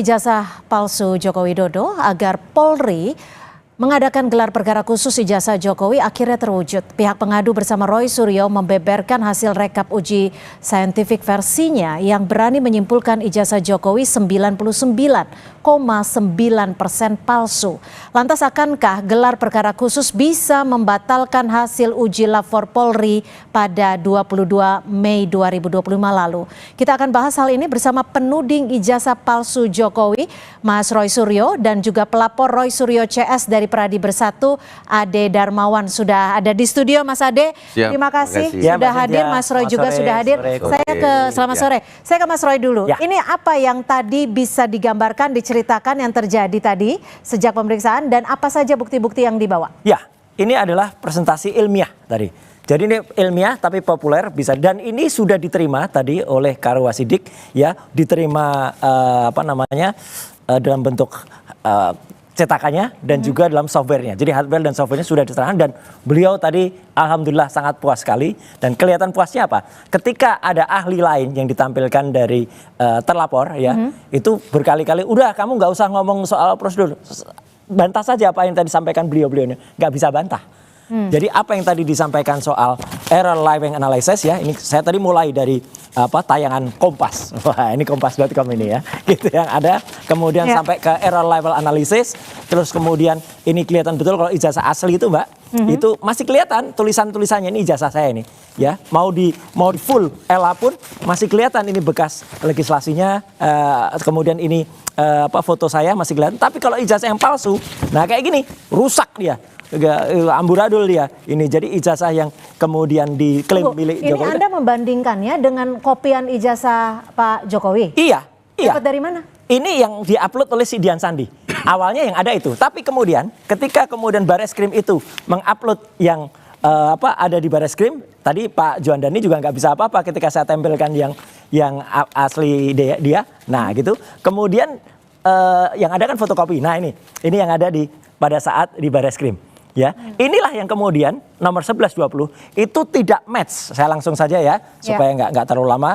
Ijazah palsu Joko Widodo agar Polri mengadakan gelar perkara khusus ijazah Jokowi akhirnya terwujud. Pihak pengadu bersama Roy Suryo membeberkan hasil rekap uji saintifik versinya yang berani menyimpulkan ijazah Jokowi 99,9% palsu. Lantas akankah gelar perkara khusus bisa membatalkan hasil uji lapor Polri pada 22 Mei 2025 lalu? Kita akan bahas hal ini bersama penuding ijazah palsu Jokowi, Mas Roy Suryo, dan juga pelapor Roy Suryo CS dari Pradi Bersatu, Ade Darmawan. Sudah ada di studio, Mas Ade. Siap, terima kasih ya, sudah hadir. Mas Roy juga sudah hadir. Selamat sore. Saya ke Mas Roy dulu. Ya. Ini apa yang tadi bisa digambarkan, diceritakan yang terjadi tadi sejak pemeriksaan dan apa saja bukti-bukti yang dibawa? Ya, ini adalah presentasi ilmiah tadi. Jadi ini ilmiah tapi populer bisa, dan ini sudah diterima tadi oleh Karo Wasidik, ya, diterima dalam bentuk cetakannya dan juga dalam softwarenya. Jadi hardware dan softwarenya sudah diserahkan dan beliau tadi alhamdulillah sangat puas sekali. Dan kelihatan puasnya apa? Ketika ada ahli lain yang ditampilkan dari terlapor, ya, itu berkali-kali, udah kamu nggak usah ngomong soal prosedur, bantah saja apa yang tadi disampaikan beliau-beliau ini, nggak bisa bantah. Jadi apa yang tadi disampaikan soal error living analysis, ya, ini saya tadi mulai dari tayangan Kompas. Wah, ini kompas.com ini, ya. Gitu yang ada. Kemudian sampai ke error level analysis, terus kemudian ini kelihatan betul kalau ijazah asli itu, Mbak. Itu masih kelihatan tulisan-tulisannya, ini ijazah saya ini, ya. Mau di full ELA pun masih kelihatan ini bekas legislasinya, kemudian ini foto saya masih kelihatan. Tapi kalau ijazah yang palsu, nah kayak gini, rusak dia. Amburadul dia ini. Jadi ijazah yang kemudian diklaim milik Jokowi. Ini Anda membandingkannya dengan kopian ijazah Pak Jokowi? Iya. Dapat dari mana? Ini yang diupload oleh si Dian Sandi. Awalnya yang ada itu, tapi kemudian ketika kemudian Bareskrim itu mengupload yang ada di Bareskrim, tadi Pak Juandani juga nggak bisa apa-apa ketika saya tempelkan yang asli dia. Nah gitu. Kemudian yang ada kan fotokopi. Nah ini yang ada pada saat di Bareskrim. Ya, inilah yang kemudian nomor 1120 itu tidak match. Saya langsung saja ya, supaya nggak terlalu lama.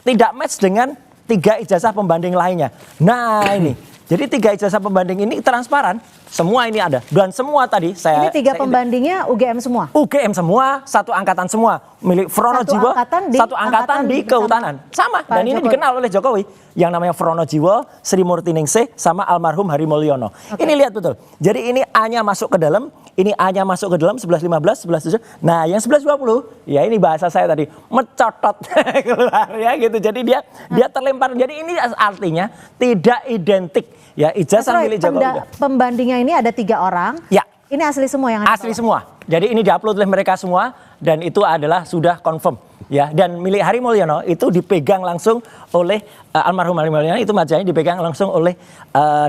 Tidak match dengan 3 ijazah pembanding lainnya. Nah ini, jadi 3 ijazah pembanding ini transparan. Semua ini ada. Dan semua tadi Ini 3 pembandingnya UGM semua? UGM semua, satu angkatan semua. Milik Frono Jiwo, satu angkatan di Kehutanan. Sama, dan ini dikenal oleh Jokowi. Yang namanya Frono Jiwo, Sri Murti Ningsih, sama almarhum Hari Mulyono. Ini lihat betul. Jadi ini A-nya masuk ke dalam, ini A-nya masuk ke dalam 1115, 1117. Nah, yang 1120, ya ini bahasa saya tadi, mencotot keluar, ya gitu. Jadi dia terlempar. Jadi ini artinya tidak identik, ya, ijazah milik Jokowi. Pembandingnya ini ada 3 orang. Ya. Ini asli semua yang asli semua. Jadi ini diupload oleh mereka semua dan itu adalah sudah confirm, ya. Dan milik Hari Mulyono itu dipegang langsung oleh almarhum Hari Mulyono, itu majanya dipegang langsung oleh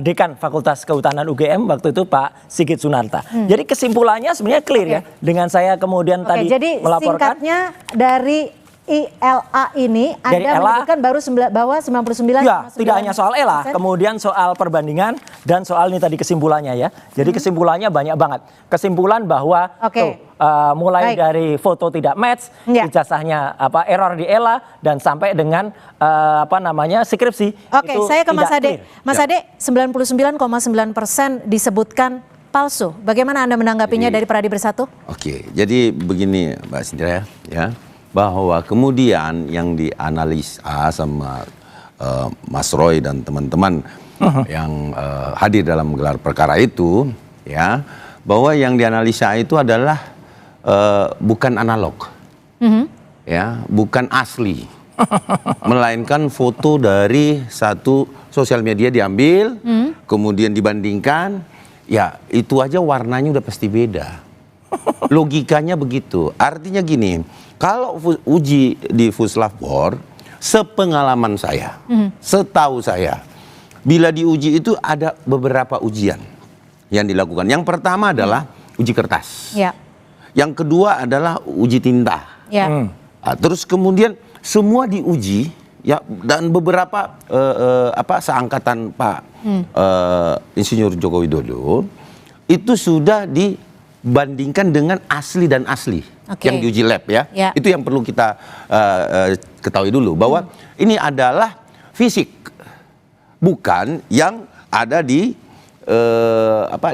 Dekan Fakultas Kehutanan UGM waktu itu Pak Sigit Sunarta. Jadi kesimpulannya sebenarnya clear, ya. Dengan saya kemudian tadi jadi melaporkan. Singkatnya dari ILA ini Anda menyebutkan bahwa 99. Ya, tidak hanya soal ELA, kemudian soal perbandingan dan soal ini tadi kesimpulannya, ya. Jadi kesimpulannya banyak banget. Kesimpulan bahwa mulai dari foto tidak match, ijazahnya error di ELA dan sampai dengan skripsi. Oke, saya ke Mas Ade. Mas Ade, 99,9% disebutkan palsu. Bagaimana Anda menanggapinya dari Pradi Bersatu? Oke, jadi begini Mbak Sindra, ya, bahwa kemudian yang dianalisa sama Mas Roy dan teman-teman yang hadir dalam gelar perkara itu, ya, bahwa yang dianalisa itu adalah bukan analog, ya, bukan asli, melainkan foto dari satu sosial media diambil, kemudian dibandingkan, ya itu aja warnanya udah pasti beda. Logikanya begitu. Artinya gini, kalau uji di Puslapor, sepengalaman saya, setahu saya, bila diuji itu ada beberapa ujian yang dilakukan. Yang pertama adalah uji kertas. Yang kedua adalah uji tinta. Terus kemudian semua diuji, ya, dan beberapa seangkatan Pak Insinyur Joko Widodo itu sudah dibandingkan dengan asli dan asli yang diuji lab, ya. Itu yang perlu kita ketahui dulu bahwa ini adalah fisik, bukan yang ada di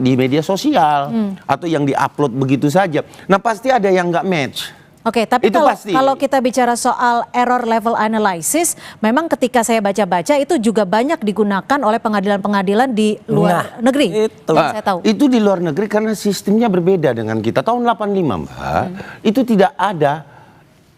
di media sosial atau yang diupload begitu saja. Nah pasti ada yang nggak match. Oke, tapi Itu pasti. kalau kita bicara soal error level analysis, memang ketika saya baca-baca itu juga banyak digunakan oleh pengadilan-pengadilan di luar negeri. Itu. Yang saya tahu. Itu di luar negeri karena sistemnya berbeda dengan kita. Tahun 85 Mbak, itu tidak ada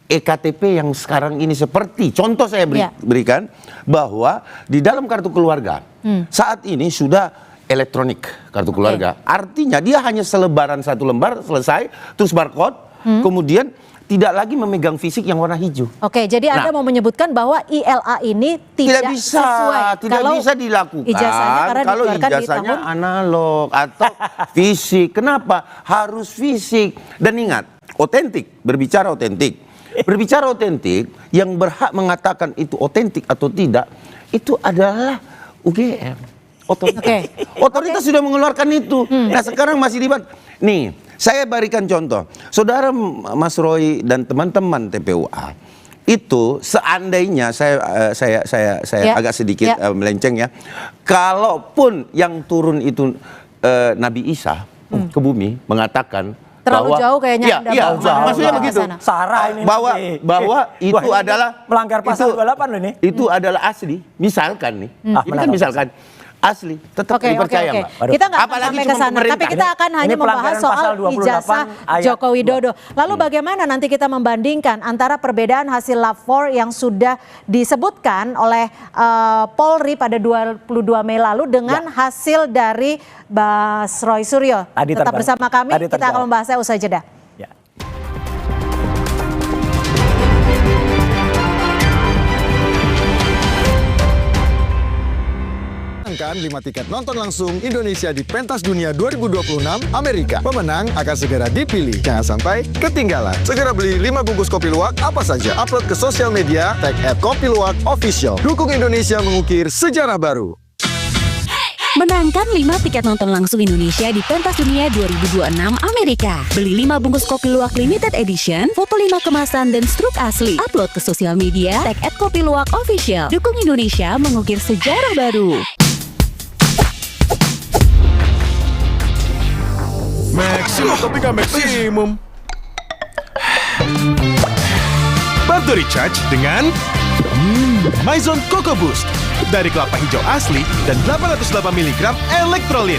EKTP yang sekarang ini seperti. Contoh saya berikan bahwa di dalam kartu keluarga saat ini sudah elektronik kartu keluarga. Artinya dia hanya selebaran satu lembar selesai, terus barcode, kemudian tidak lagi memegang fisik yang warna hijau. Oke, jadi Anda mau menyebutkan bahwa ILA ini tidak bisa, sesuai. tidak bisa dilakukan Ijazahnya kalau ijazahnya analog atau fisik. Kenapa harus fisik? Dan ingat, otentik, berbicara otentik, yang berhak mengatakan itu otentik atau tidak itu adalah UGM. Otoritas sudah mengeluarkan itu. Nah sekarang masih dibahas. Nih, saya berikan contoh. Saudara Mas Roy dan teman-teman TPUA itu seandainya saya agak sedikit melenceng ya. Kalaupun yang turun itu Nabi Isa ke bumi mengatakan terlalu bahwa, jauh kayaknya. Maksudnya begitu. Sarah ini bahwa itu adalah melanggar pasal 28 loh ini. Itu adalah asli. Misalkan nih. Ini kan misalkan asli, tetap dipercaya Mbak. Kita nggak akan sampai ke sana, tapi kita akan hanya membahas soal ijazah Joko Widodo. Lalu bagaimana nanti kita membandingkan antara perbedaan hasil lapor yang sudah disebutkan oleh Polri pada 22 Mei lalu dengan hasil dari Mas Roy Suryo. Tetap bersama kami, kita akan membahasnya usai jeda. Kan 5 tiket nonton langsung Indonesia di Pentas Dunia 2026 Amerika. Pemenang akan segera dipilih. Jangan sampai ketinggalan. Segera beli 5 bungkus kopi luwak apa saja. Upload ke sosial media, tag @kopiluwakofficial. Dukung Indonesia mengukir sejarah baru. Menangkan 5 tiket nonton langsung Indonesia di Pentas Dunia 2026 Amerika. Beli 5 bungkus kopi luwak limited edition, foto 5 kemasan dan struk asli. Upload ke sosial media, tag @kopiluwakofficial. Dukung Indonesia mengukir sejarah baru. Maksimum tapi gak maksimum. Bantu recharge dengan Maison Coco Boost dari kelapa hijau asli dan 808 mg elektrolit.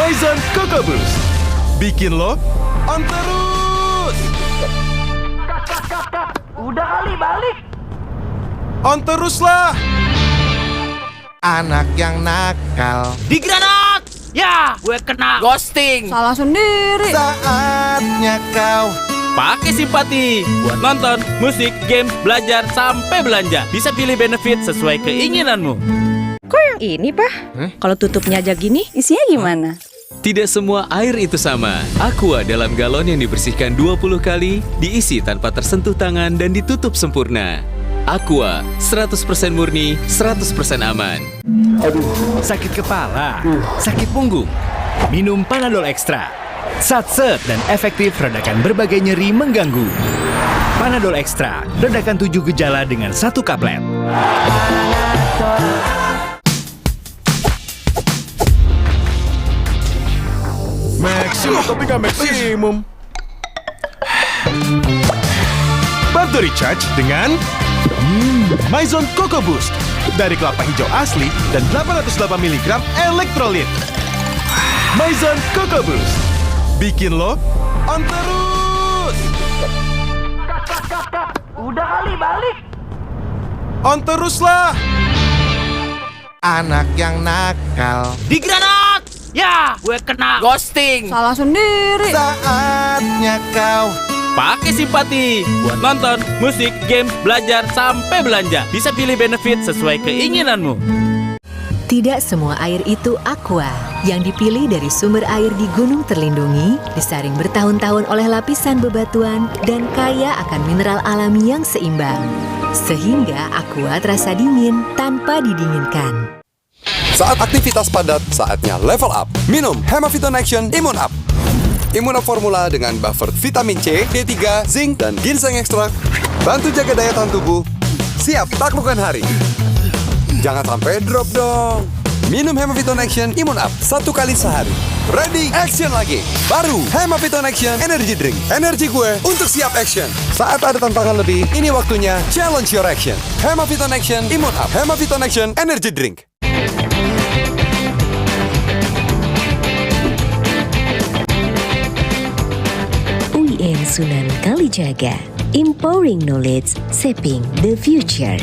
Maison Coco Boost bikin lo on terus. Udah kali balik. On terus lah. Anak yang nakal Di granat. Ya, gue kena ghosting. Salah sendiri. saatnya kau Pakai simpati buat nonton, musik, games, belajar, sampai belanja. Bisa pilih benefit sesuai keinginanmu. Kok yang ini, Pak? Kalau tutupnya aja gini, isinya gimana? Tidak semua air itu sama. Aqua dalam galon yang dibersihkan 20 kali, diisi tanpa tersentuh tangan dan ditutup sempurna. Aqua, 100% murni, 100% aman. Sakit kepala, sakit punggung, minum Panadol Extra. Satset dan efektif redakan berbagai nyeri mengganggu. Panadol Extra, redakan 7 gejala dengan 1 kaplet. Maksimum tapi gak maksimum. Bantu recharge dengan Maison Coco Boost dari kelapa hijau asli dan 808 mg elektrolit. Maison Coco Boost bikin lo on terus. Udah kali balik. On terus lah. anak yang nakal Di granat. Ya, gue kena ghosting. Salah sendiri. saatnya kau Pakai simpati buat nonton, musik, games, belajar, sampai belanja. Bisa pilih benefit sesuai keinginanmu. Tidak semua air itu aqua. Yang dipilih dari sumber air di gunung terlindungi, disaring bertahun-tahun oleh lapisan bebatuan, dan kaya akan mineral alami yang seimbang. Sehingga aqua terasa dingin tanpa didinginkan. Saat aktivitas padat, saatnya level up. Minum Hemaviton Action Immune Up. Immune Up formula dengan buffer vitamin C, D3, zinc, dan ginseng ekstrak. Bantu jaga daya tahan tubuh. Siap taklukkan hari. Jangan sampai drop dong. Minum Hemaviton Action Imun Up 1 kali sehari. Ready, action lagi. Baru Hemaviton Action Energy Drink. Energi gue untuk siap action. Saat ada tantangan lebih, ini waktunya challenge your action. Hemaviton Action Imun Up. Hemaviton Action Energy Drink. UIN Sunan Kalijaga. Empowering knowledge, shaping the future.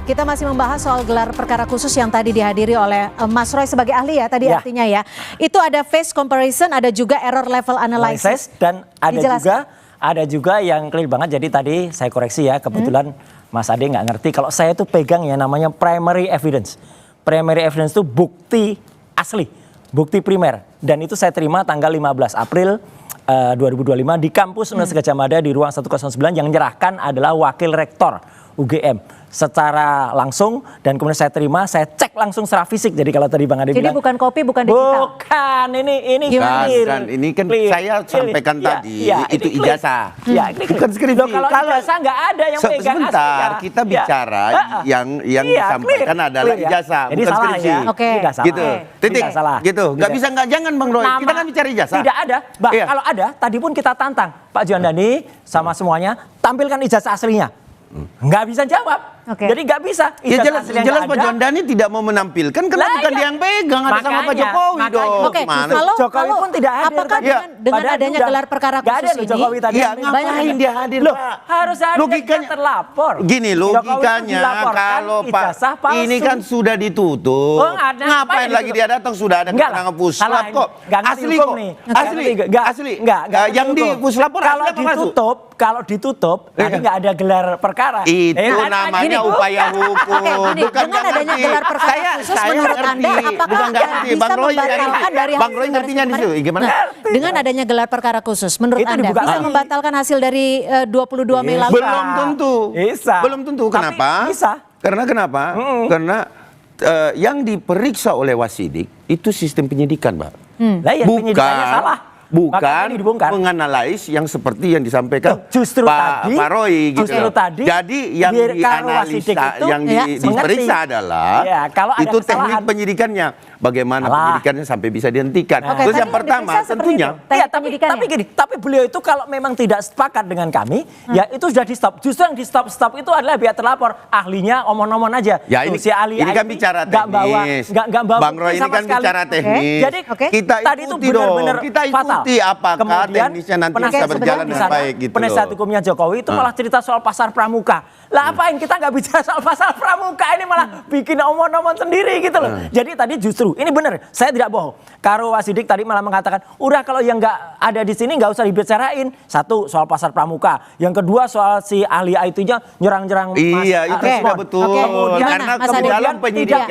Kita masih membahas soal gelar perkara khusus yang tadi dihadiri oleh Mas Roy sebagai ahli ya tadi artinya ya. Itu ada face comparison, ada juga error level analysis. Dan ada juga yang clear banget. Jadi tadi saya koreksi ya, kebetulan Mas Ade nggak ngerti. Kalau saya tuh pegang ya namanya primary evidence. Primary evidence itu bukti asli, bukti primer. Dan itu saya terima tanggal 15 April 2025 di kampus Universitas Gadjah Mada di ruang 109, yang menyerahkan adalah wakil rektor UGM secara langsung, dan kemudian saya terima, saya cek langsung secara fisik. Jadi kalau tadi Bang Ade bilang, jadi bukan kopi, bukan digital. Bukan, ini clear. Kan, ini kan saya sampaikan tadi, itu ijazah. Ya, ini bukan skripsi. Kalau ijazah nggak ada yang pegang sebentar, asli, kita bicara yang disampaikan adalah ijazah, jadi bukan salah skripsi. ya. Oke. Gitu. Titik. Gitu. Nggak bisa nggak, jangan Bang Roy. Kita kan bicara ijazah. Tidak ada. Kalau ada, tadi pun kita tantang Pak Juandani sama semuanya, tampilkan ijazah aslinya. Nggak bisa jawab. Jadi nggak bisa. Ya jelas Pak Juandani tidak mau menampilkan karena bukan dia yang pegang, ada sama Pak Jokowi dong. Oke, kalau Jokowi pun tidak hadir. Apakah dengan adanya gelar perkara khusus ini? Jokowi tadi. Ya ngapain dia hadir, Pak? Harus hadir, logikanya terlapor. Gini logikanya, kalau Pak ini kan sudah ditutup. Ngapain lagi dia datang, sudah ada keterangan puslap kok. Asli kok. Asli. Yang di puslap kalau ditutup, nanti nggak ada gelar perkara. Itu namanya upaya hukum. Bukan dengan adanya gelar perkara khusus, menurut Anda apakah bisa membatalkan dari Bang Roy ngertinya di situ gimana? Dengan adanya gelar perkara khusus, menurut Anda bisa membatalkan hasil dari 22 Mei lalu? Belum tentu. Belum tentu. Kenapa? Karena kenapa? Karena yang diperiksa oleh wasidik itu sistem penyidikan, Pak. Bukan menganalisis yang seperti yang disampaikan Pak Roy gitu. Jadi yang dianalisa, yang diperiksa adalah itu teknik penyidikannya. Bagaimana penyidikannya sampai bisa dihentikan. Terus yang pertama tentunya. Tapi beliau itu kalau memang tidak sepakat dengan kami, ya itu sudah di stop. Justru yang di stop itu adalah biar terlapor. Ahlinya omong-omong aja. Ya ini kan bicara teknis. Bang Roy ini kan bicara teknis. Jadi kita ikuti dong. Kita ikuti apakah teknisnya nanti bisa berjalan dengan baik gitu. Penasihat hukumnya Jokowi itu malah cerita soal pasar pramuka. Lah apain kita nggak bicara soal pasar pramuka, ini malah bikin omong-omong sendiri gitu loh. Jadi tadi justru ini benar, saya tidak bohong. Karo Wasidik tadi malah mengatakan, udah kalau yang nggak ada di sini nggak usah dibicarain. Satu soal pasar pramuka, yang kedua soal si ahli IT-nya nyerang-nyerang. Iya, itu sudah betul. Karena di dalam penyidikan,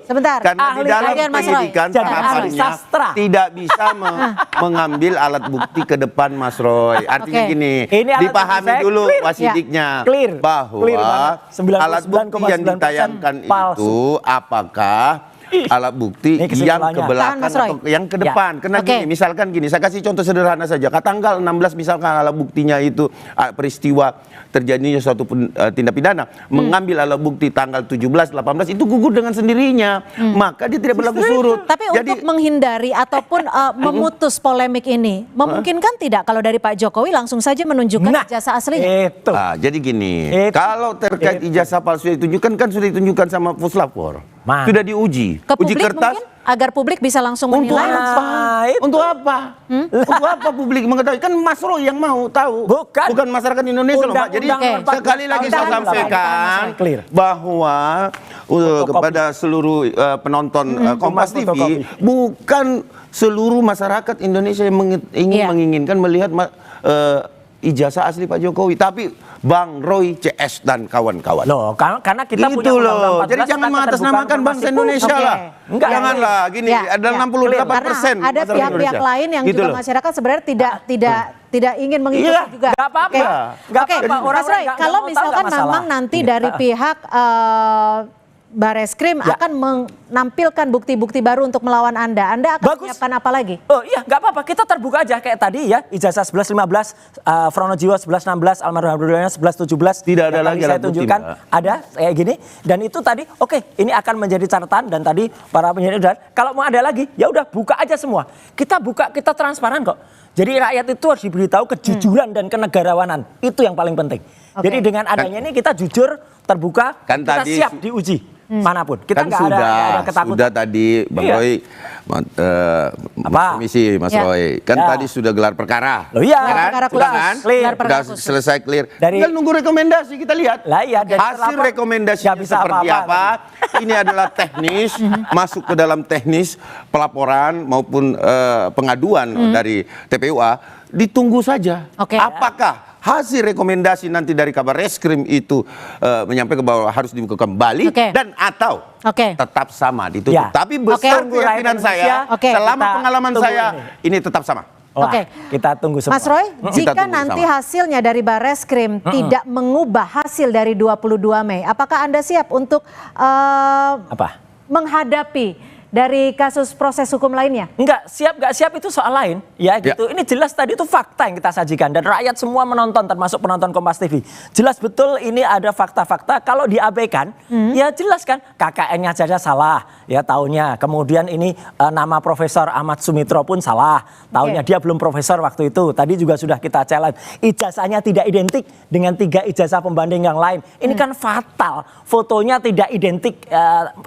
sebentar. Karena di dalam penyidikan tahapannya tidak bisa mengambil alat bukti ke depan, Mas Roy. Artinya gini, dipahami dulu wasidiknya bahwa alat bukti yang ditayangkan itu apakah alat bukti yang ke belakang atau yang ke depan. Karena gini, misalkan gini, saya kasih contoh sederhana saja. Tanggal 16 misalkan alat buktinya itu peristiwa terjadinya suatu tindak pidana, mengambil alat bukti tanggal 17, 18 itu gugur dengan sendirinya. Maka dia tidak berlaku surut. Tapi untuk menghindari ataupun memutus polemik ini, memungkinkan tidak kalau dari Pak Jokowi langsung saja menunjukkan ijazah aslinya? Jadi gini, kalau terkait ijazah palsu ditunjukkan kan sudah ditunjukkan sama puslapor. Sudah diuji. Ke uji publik kertas. mungkin agar publik bisa langsung menilai. Untuk apa? Untuk apa publik mengetahui? Kan Mas Roy yang mau tahu. Bukan masyarakat Indonesia loh, Pak. Jadi sekali lagi saya sampaikan bahwa kepada seluruh penonton Kompas TV, bukan seluruh masyarakat Indonesia yang menginginkan melihat ijazah asli Pak Jokowi, tapi Bang Roy CS dan kawan-kawan. Loh, karena kita gitu punya loh. Jadi jangan mengatasnamakan bangsa Indonesia lah. Janganlah gini, ada 68%. Ada pihak-pihak lain yang juga masyarakat sebenarnya tidak ingin mengikuti juga. Gak apa-apa. Mas Roy, kalau misalkan memang nanti dari pihak Bareskrim akan menampilkan bukti-bukti baru untuk melawan Anda. Anda akan menyiapkan apa lagi? Oh iya, nggak apa-apa. Kita terbuka aja kayak tadi ya. Ijazah 1115, Fronojiwo 1116, almarhum Abdullah 1117. Tidak ada lagi saya alat bukti, tunjukkan. Mbak. Ada kayak gini. Dan itu tadi, oke, ini akan menjadi catatan. Dan tadi para penyidik udah, kalau mau ada lagi, ya udah buka aja semua. Kita buka, kita transparan kok. Jadi rakyat itu harus diberitahu kejujuran dan kenegarawanan. Itu yang paling penting. Jadi dengan adanya ini kita jujur, terbuka, kita tadi siap diuji. Manapun kita Kan nggak ada ketakutan. sudah tadi Bang Roy komisi Mas Roy kan tadi sudah gelar perkara. Loh iya, kan? perkara Sudah khusus. kan? Gelar perkara Sudah khusus. selesai clear. Dari- Tinggal nunggu rekomendasi kita lihat. Lah iya, dari hasil lapor rekomendasi nggak bisa seperti apa-apa. apa. Ini adalah teknis, masuk ke dalam teknis pelaporan maupun pengaduan dari TPUA. Ditunggu saja. Oke. Apakah hasil rekomendasi nanti dari Kabar Reskrim itu menyampaikan bahwa harus dibuka kembali dan atau tetap sama ditutup. Ya. Tapi besar keyakinan saya selama Kita pengalaman tunggu saya ini tetap sama. Wah, kita tunggu semua. Mas Roy, Kita jika tunggu nanti sama. hasilnya dari Bareskrim tidak mengubah hasil dari 22 Mei, apakah Anda siap untuk Apa? menghadapi dari kasus proses hukum lainnya? Enggak siap itu soal lain ya gitu. Ini jelas tadi itu fakta yang kita sajikan dan rakyat semua menonton termasuk penonton Kompas TV. Jelas betul ini ada fakta-fakta. Kalau diabaikan ya jelas kan KKN-nya saja salah ya tahunnya. Kemudian ini nama Profesor Ahmad Sumitro pun salah. Tahunnya dia belum profesor waktu itu. Tadi juga sudah kita challenge. Ijazahnya tidak identik dengan 3 ijazah pembanding yang lain. Ini kan fatal. Fotonya tidak identik,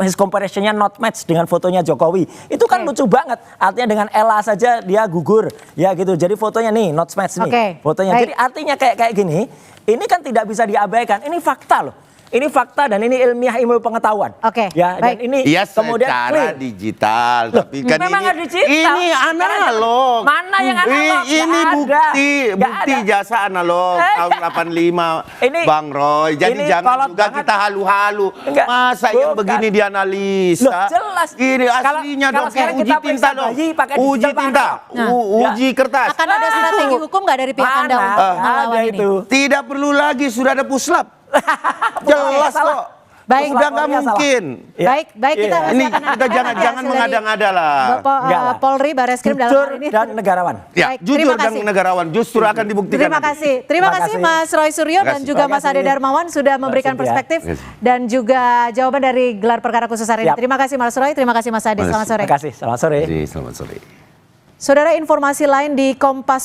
his comparison-nya not match dengan fotonya Jokowi. Itu kan lucu banget. Artinya dengan Ella saja dia gugur. Ya gitu. Jadi fotonya nih not match nih. Fotonya. Jadi artinya kayak gini, ini kan tidak bisa diabaikan. Ini fakta loh. Ini fakta dan ini ilmiah ilmu pengetahuan. Ya, dan ini Iya kemudian secara digital, tapi kan memang ini, harus digital. ini analog. Mana yang analog? Ini bukti jasa analog tahun 85 Bang Roy. Jadi jangan juga kita halu-halu. Masa yang begini dianalisa? Loh, jelas. Ini aslinya dong, uji tinta dong. Uji tinta, uji kertas. Akan ada strategi hukum nggak dari pihak Anda untuk melawan ini? Tidak perlu lagi, sudah ada puslap. Jelas kok. Baik, sudah nggak mungkin. Baik, kita ini kita jangan mengada-ngada lah. Polri, Bareskrim dalam hal ini dan negarawan. Ya, baik, jujur dan negarawan justru akan dibuktikan. Terima kasih Mas Roy Suryo dan juga Mas Ade Darmawan sudah memberikan perspektif dan juga jawaban dari gelar perkara khusus hari ini. Terima kasih Mas Roy, terima kasih Mas Ade. Selamat sore. Terima kasih. Selamat sore. Selamat sore. Saudara, informasi lain di Kompas